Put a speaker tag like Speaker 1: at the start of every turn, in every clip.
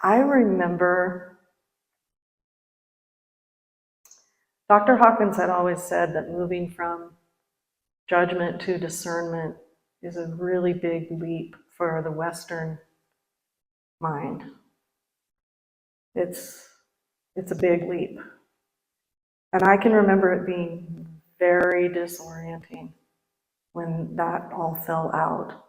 Speaker 1: I remember Dr. Hawkins had always said that moving from judgment to discernment is a really big leap for the Western mind. It's a big leap. And I can remember it being very disorienting when that all fell out.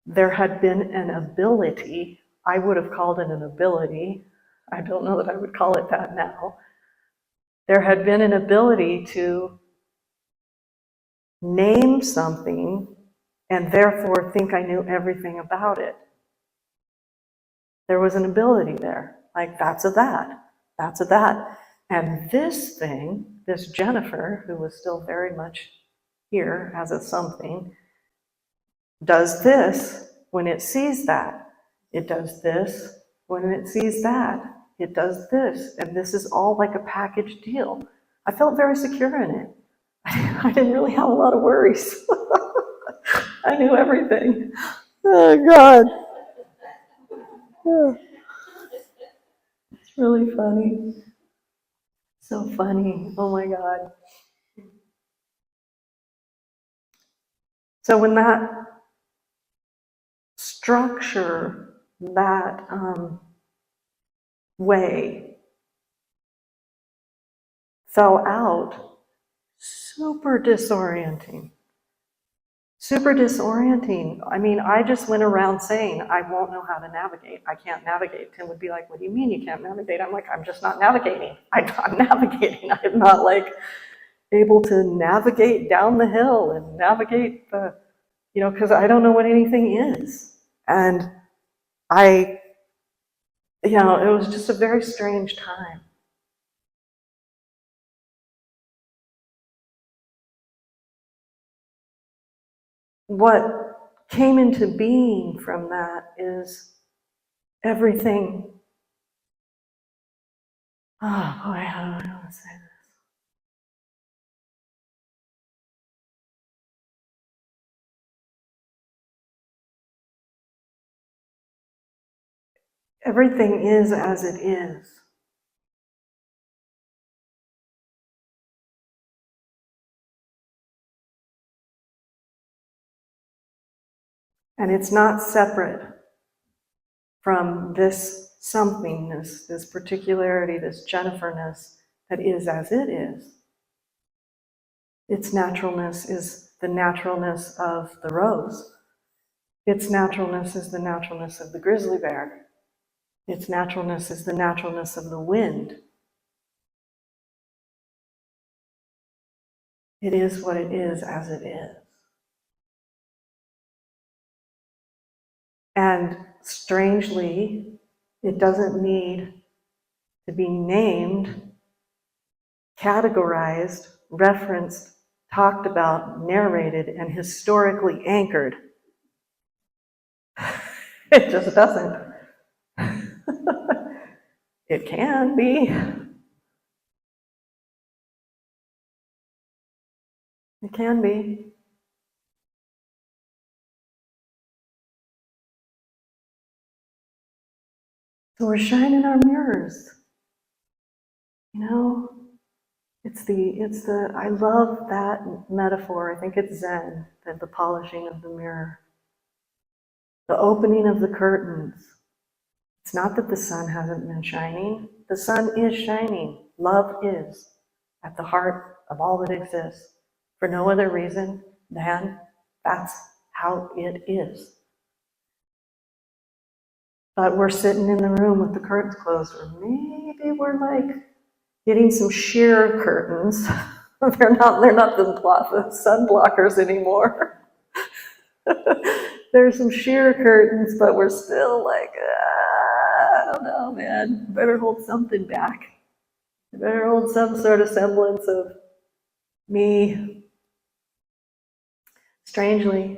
Speaker 1: There had been an ability, I would have called it an ability, I don't know that I would call it that now. There had been an ability to name something and therefore think I knew everything about it. There was an ability there, like that's a that, that's a that. And this thing, this Jennifer, who was still very much here as a something, does this when it sees that. It does this when it sees that. It does this. And this is all like a package deal. I felt very secure in it. I didn't really have a lot of worries. I knew everything. Oh, God. Yeah. It's really funny. So funny. Oh, my God. So when that structure, that way fell out, super disorienting. Super disorienting. I mean, I just went around saying, I won't know how to navigate. I can't navigate. Tim would be like, what do you mean you can't navigate? I'm like, I'm just not navigating. I'm navigating. I'm not like able to navigate down the hill and navigate the, because I don't know what anything is. And it was just a very strange time. What came into being from that is everything. Oh boy, how do I want to say this? Everything is as it is. And it's not separate from this somethingness, this particularity, this Jennifer-ness that is as it is. Its naturalness is the naturalness of the rose. Its naturalness is the naturalness of the grizzly bear. Its naturalness is the naturalness of the wind. It is what it is as it is. And strangely, it doesn't need to be named, categorized, referenced, talked about, narrated, and historically anchored. It just doesn't. It can be. It can be. So we're shining our mirrors. I love that metaphor. I think it's Zen, the polishing of the mirror. The opening of the curtains. It's not that the sun hasn't been shining. The sun is shining. Love is at the heart of all that exists for no other reason than that's how it is. But we're sitting in the room with the curtains closed, or maybe we're like getting some sheer curtains. they're not the sun blockers anymore. There's some sheer curtains, but we're still like, I don't know, man. Better hold something back. Better hold some sort of semblance of me. Strangely,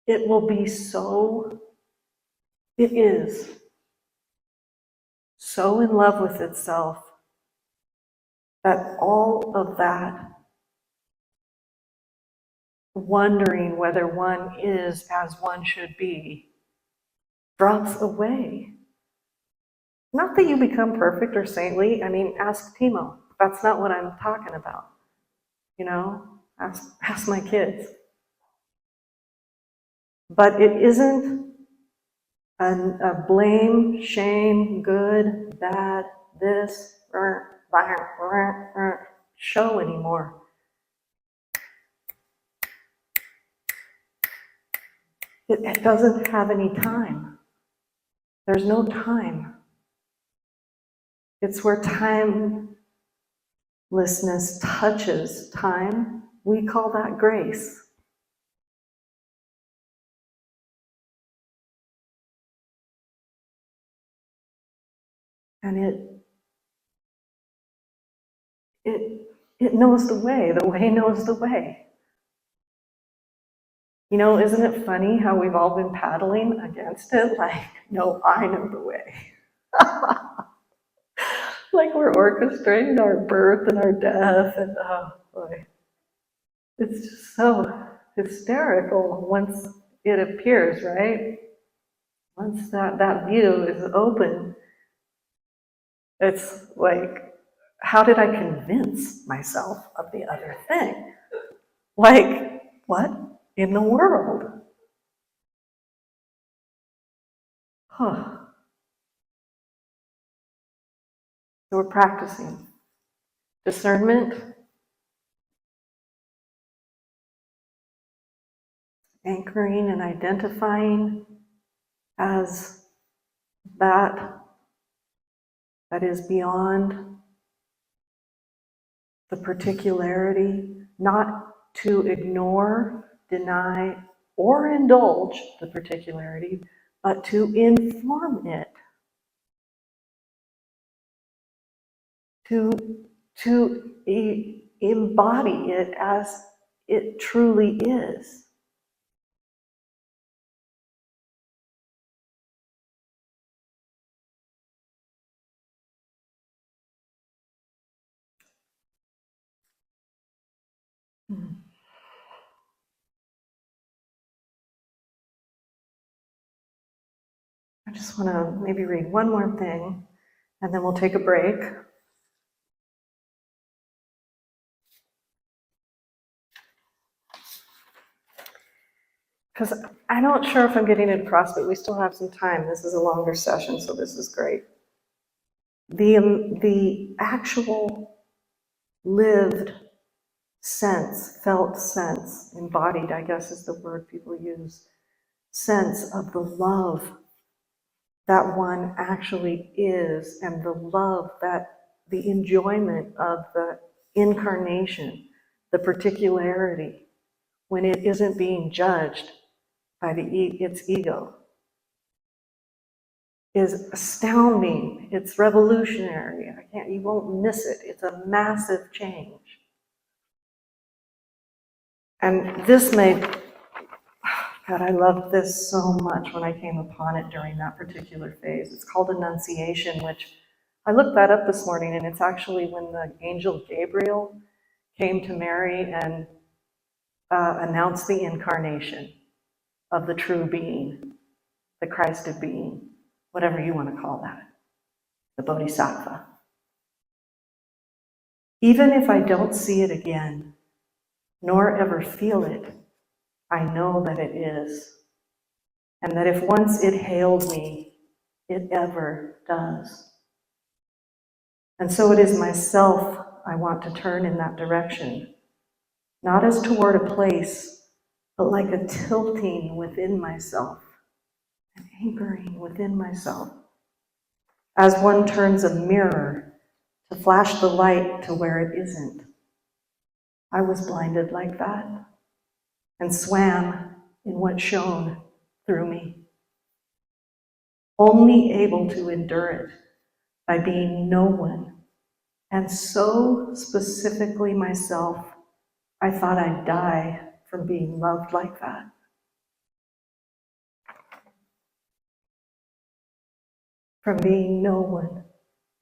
Speaker 1: it will be so, it is so in love with itself that all of that wondering whether one is as one should be drops away. Not that you become perfect or saintly. I mean, ask Timo. That's not what I'm talking about. You know, ask my kids. But it isn't a blame, shame, good, bad, this, show anymore. It doesn't have any time. There's no time. It's where timelessness touches time. We call that grace. And it knows the way knows the way. You know, isn't it funny how we've all been paddling against it? Like, no, I know the way. Like we're orchestrating our birth and our death, and oh boy. It's just so hysterical once it appears, right? Once that view is open, it's like, how did I convince myself of the other thing? Like, what in the world? Huh. So we're practicing discernment, anchoring and identifying as that is beyond the particularity, not to ignore, deny, or indulge the particularity, but to inform it, to embody it as it truly is. I just want to maybe read one more thing, and then we'll take a break. Because I'm not sure if I'm getting it across, but we still have some time. This is a longer session, so this is great. The actual lived sense, felt sense, embodied, I guess is the word people use, sense of the love that one actually is, and the love that the enjoyment of the incarnation, the particularity, when it isn't being judged by its ego, is astounding. It's revolutionary. You won't miss it. It's a massive change. And this made, God, I loved this so much when I came upon it during that particular phase. It's called Annunciation, which I looked that up this morning, and it's actually when the angel Gabriel came to Mary and announced the incarnation of the true being, the Christed being, whatever you want to call that, the Bodhisattva. Even if I don't see it again, nor ever feel it, I know that it is, and that if once it hailed me, it ever does. And so it is myself I want to turn in that direction, not as toward a place, but like a tilting within myself, an anchoring within myself, as one turns a mirror to flash the light to where it isn't. I was blinded like that and swam in what shone through me, only able to endure it by being no one, and so specifically myself, I thought I'd die from being loved like that. From being no one,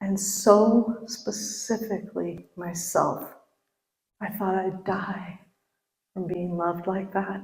Speaker 1: and so specifically myself, I thought I'd die from being loved like that.